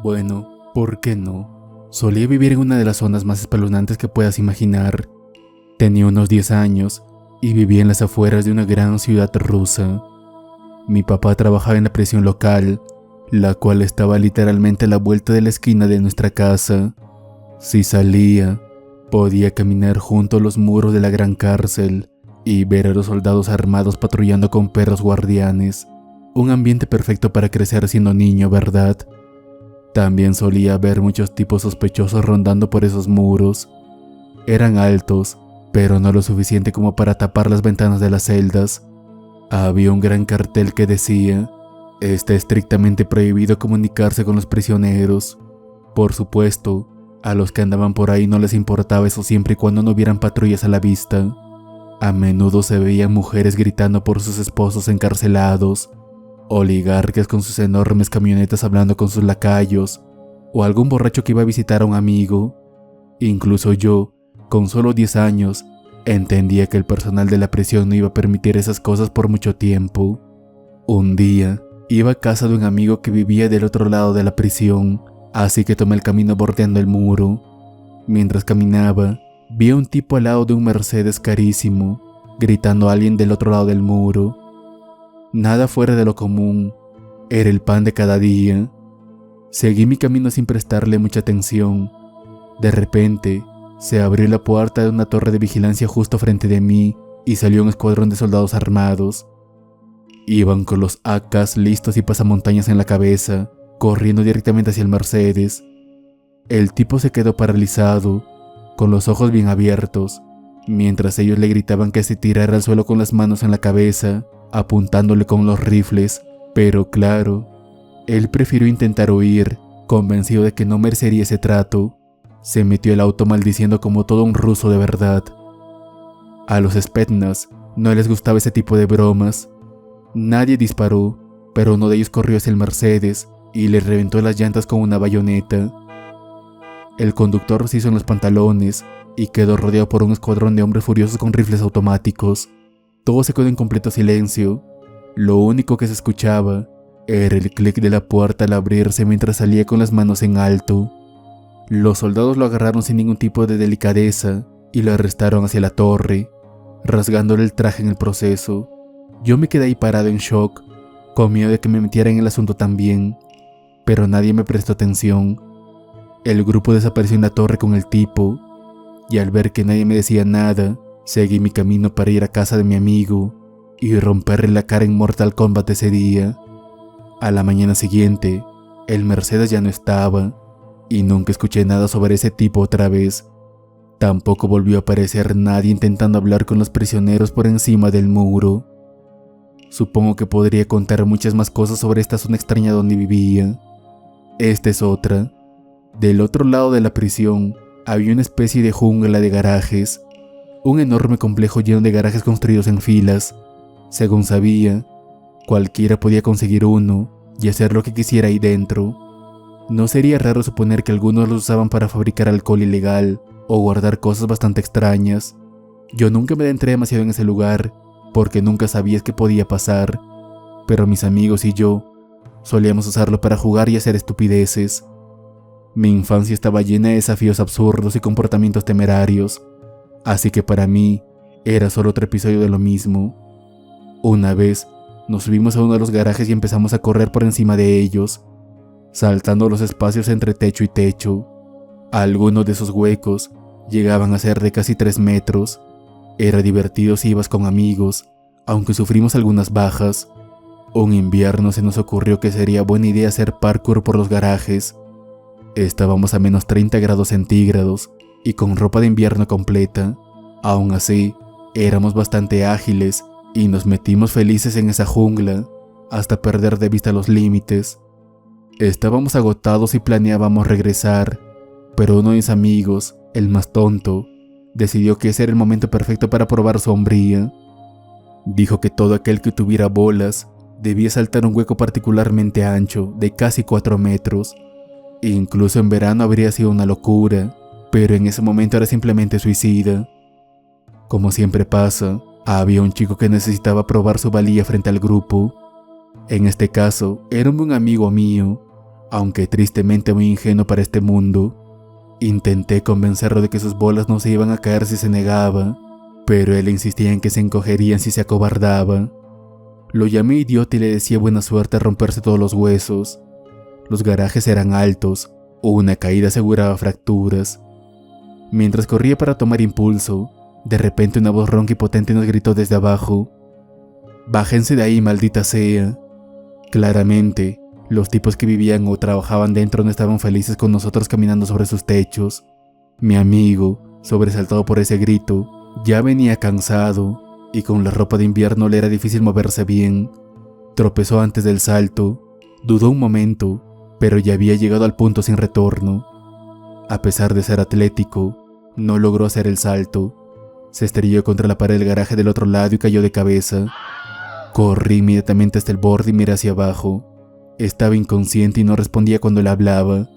Bueno, ¿por qué no? Solía vivir en una de las zonas más espeluznantes que puedas imaginar. Tenía unos 10 años y vivía en las afueras de una gran ciudad rusa. Mi papá trabajaba en la prisión local, la cual estaba literalmente a la vuelta de la esquina de nuestra casa. Si salía, podía caminar junto a los muros de la gran cárcel y ver a los soldados armados patrullando con perros guardianes. Un ambiente perfecto para crecer siendo niño, ¿verdad? También solía ver muchos tipos sospechosos rondando por esos muros. Eran altos, pero no lo suficiente como para tapar las ventanas de las celdas. Había un gran cartel que decía: "Está estrictamente prohibido comunicarse con los prisioneros". Por supuesto, a los que andaban por ahí no les importaba eso siempre y cuando no hubieran patrullas a la vista. A menudo se veían mujeres gritando por sus esposos encarcelados, oligarcas con sus enormes camionetas hablando con sus lacayos, o algún borracho que iba a visitar a un amigo. Incluso yo, con solo 10 años, entendía que el personal de la prisión no iba a permitir esas cosas por mucho tiempo. Un día, iba a casa de un amigo que vivía del otro lado de la prisión, así que tomé el camino bordeando el muro. Mientras caminaba, vi a un tipo al lado de un Mercedes carísimo, gritando a alguien del otro lado del muro. Nada fuera de lo común, era el pan de cada día. Seguí mi camino sin prestarle mucha atención. De repente, se abrió la puerta de una torre de vigilancia justo frente de mí y salió un escuadrón de soldados armados. Iban con los AKs listos y pasamontañas en la cabeza, corriendo directamente hacia el Mercedes. El tipo se quedó paralizado, con los ojos bien abiertos, mientras ellos le gritaban que se tirara al suelo con las manos en la cabeza, apuntándole con los rifles, pero claro, él prefirió intentar huir, convencido de que no merecería ese trato. Se metió al auto maldiciendo como todo un ruso de verdad. A los Spetsnaz no les gustaba ese tipo de bromas. Nadie disparó, pero uno de ellos corrió hacia el Mercedes y le reventó las llantas con una bayoneta. El conductor se hizo en los pantalones y quedó rodeado por un escuadrón de hombres furiosos con rifles automáticos. Todo se quedó en completo silencio. Lo único que se escuchaba era el clic de la puerta al abrirse mientras salía con las manos en alto. Los soldados lo agarraron sin ningún tipo de delicadeza y lo arrestaron hacia la torre, rasgándole el traje en el proceso. Yo me quedé ahí parado en shock, con miedo de que me metieran en el asunto también, pero nadie me prestó atención. El grupo desapareció en la torre con el tipo, y al ver que nadie me decía nada, seguí mi camino para ir a casa de mi amigo y romperle la cara en Mortal Kombat ese día. A la mañana siguiente, el Mercedes ya no estaba, y nunca escuché nada sobre ese tipo otra vez. Tampoco volvió a aparecer nadie intentando hablar con los prisioneros por encima del muro. Supongo que podría contar muchas más cosas sobre esta zona extraña donde vivía. Esta es otra. Del otro lado de la prisión había una especie de jungla de garajes, un enorme complejo lleno de garajes construidos en filas. Según sabía, cualquiera podía conseguir uno y hacer lo que quisiera ahí dentro. No sería raro suponer que algunos los usaban para fabricar alcohol ilegal o guardar cosas bastante extrañas. Yo nunca me adentré demasiado en ese lugar porque nunca sabías qué podía pasar, pero mis amigos y yo solíamos usarlo para jugar y hacer estupideces. Mi infancia estaba llena de desafíos absurdos y comportamientos temerarios, así que para mí era solo otro episodio de lo mismo. Una vez nos subimos a uno de los garajes y empezamos a correr por encima de ellos, saltando los espacios entre techo y techo. Algunos de esos huecos llegaban a ser de casi 3 metros. Era divertido si ibas con amigos, aunque sufrimos algunas bajas. Un invierno se nos ocurrió que sería buena idea hacer parkour por los garajes. Estábamos a menos 30 grados centígrados y con ropa de invierno completa. Aún así, éramos bastante ágiles y nos metimos felices en esa jungla hasta perder de vista los límites. Estábamos agotados y planeábamos regresar, pero uno de mis amigos, el más tonto, decidió que ese era el momento perfecto para probar su hombría. Dijo que todo aquel que tuviera bolas debía saltar un hueco particularmente ancho de casi 4 metros. Incluso en verano habría sido una locura, pero en ese momento era simplemente suicida. Como siempre pasa, había un chico que necesitaba probar su valía frente al grupo. En este caso, era un buen amigo mío, aunque tristemente muy ingenuo para este mundo. Intenté convencerlo de que sus bolas no se iban a caer si se negaba, pero él insistía en que se encogerían si se acobardaba. Lo llamé idiota y le decía buena suerte a romperse todos los huesos. Los garajes eran altos, una caída aseguraba fracturas. Mientras corría para tomar impulso, de repente una voz ronca y potente nos gritó desde abajo: «¡Bájense de ahí, maldita sea!». Claramente, los tipos que vivían o trabajaban dentro no estaban felices con nosotros caminando sobre sus techos. Mi amigo, sobresaltado por ese grito, ya venía cansado y con la ropa de invierno le era difícil moverse bien. Tropezó antes del salto, dudó un momento, pero ya había llegado al punto sin retorno. A pesar de ser atlético, no logró hacer el salto. Se estrelló contra la pared del garaje del otro lado y cayó de cabeza. Corrí inmediatamente hasta el borde y miré hacia abajo. Estaba inconsciente y no respondía cuando le hablaba.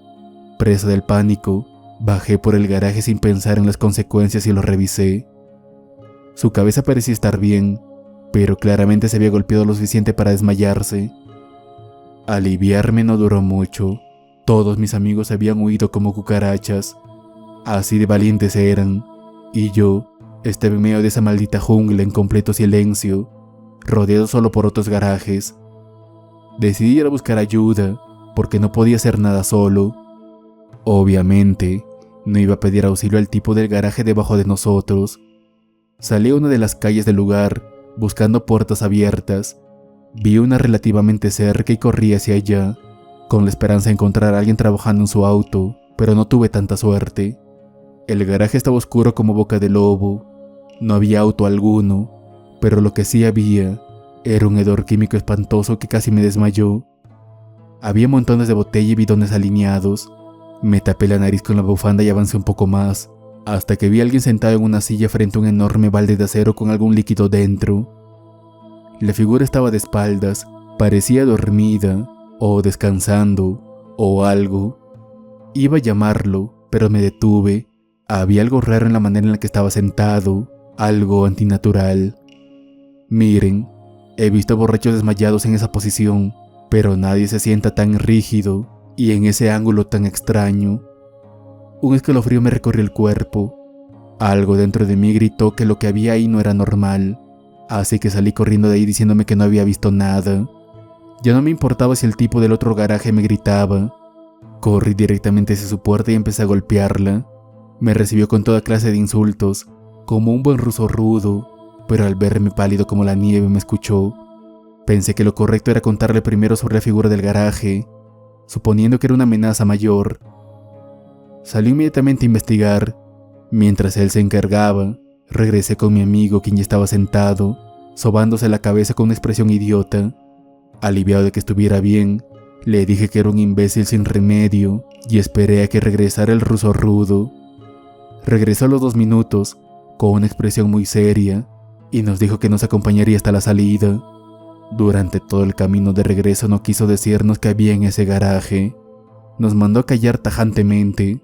Presa del pánico, bajé por el garaje sin pensar en las consecuencias y lo revisé. Su cabeza parecía estar bien, pero claramente se había golpeado lo suficiente para desmayarse. Aliviarme no duró mucho. Todos mis amigos habían huido como cucarachas. Así de valientes eran. Y yo estaba en medio de esa maldita jungla en completo silencio, rodeado solo por otros garajes. Decidí ir a buscar ayuda, porque no podía hacer nada solo. Obviamente, no iba a pedir auxilio al tipo del garaje debajo de nosotros. Salí a una de las calles del lugar, buscando puertas abiertas. Vi una relativamente cerca y corrí hacia allá, con la esperanza de encontrar a alguien trabajando en su auto, pero no tuve tanta suerte. El garaje estaba oscuro como boca de lobo. No había auto alguno, pero lo que sí había era un hedor químico espantoso que casi me desmayó. Había montones de botellas y bidones alineados. Me tapé la nariz con la bufanda y avancé un poco más, hasta que vi a alguien sentado en una silla frente a un enorme balde de acero con algún líquido dentro. La figura estaba de espaldas, parecía dormida, o descansando, o algo. Iba a llamarlo, pero me detuve. Había algo raro en la manera en la que estaba sentado, algo antinatural. Miren, he visto borrachos desmayados en esa posición, pero nadie se sienta tan rígido y en ese ángulo tan extraño. Un escalofrío me recorrió el cuerpo. Algo dentro de mí gritó que lo que había ahí no era normal, así que salí corriendo de ahí diciéndome que no había visto nada. Ya no me importaba si el tipo del otro garaje me gritaba. Corrí directamente hacia su puerta y empecé a golpearla. Me recibió con toda clase de insultos, como un buen ruso rudo, pero al verme pálido como la nieve me escuchó. Pensé que lo correcto era contarle primero sobre la figura del garaje, suponiendo que era una amenaza mayor. Salí inmediatamente a investigar. Mientras él se encargaba, regresé con mi amigo, quien ya estaba sentado, sobándose la cabeza con una expresión idiota. Aliviado de que estuviera bien, le dije que era un imbécil sin remedio y esperé a que regresara el ruso rudo. Regresó a los 2 minutos, con una expresión muy seria, y nos dijo que nos acompañaría hasta la salida. Durante todo el camino de regreso no quiso decirnos qué había en ese garaje. Nos mandó a callar tajantemente.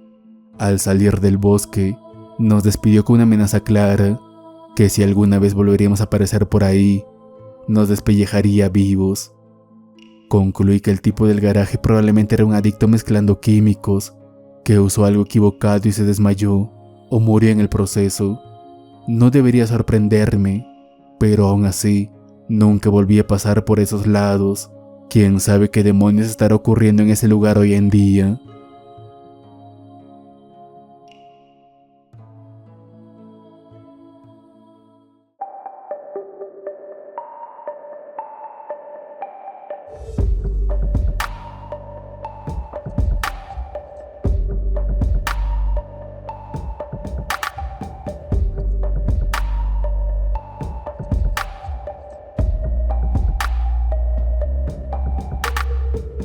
Al salir del bosque, nos despidió con una amenaza clara, que si alguna vez volveríamos a aparecer por ahí, nos despellejaría vivos. Concluí que el tipo del garaje probablemente era un adicto mezclando químicos, que usó algo equivocado y se desmayó, o murió en el proceso. No debería sorprenderme, pero aún así, nunca volví a pasar por esos lados. ¿Quién sabe qué demonios estará ocurriendo en ese lugar hoy en día?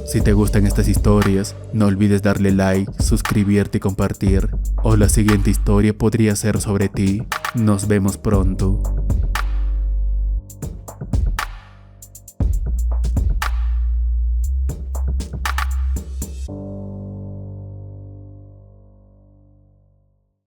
Si te gustan estas historias, no olvides darle like, suscribirte y compartir. O la siguiente historia podría ser sobre ti. Nos vemos pronto.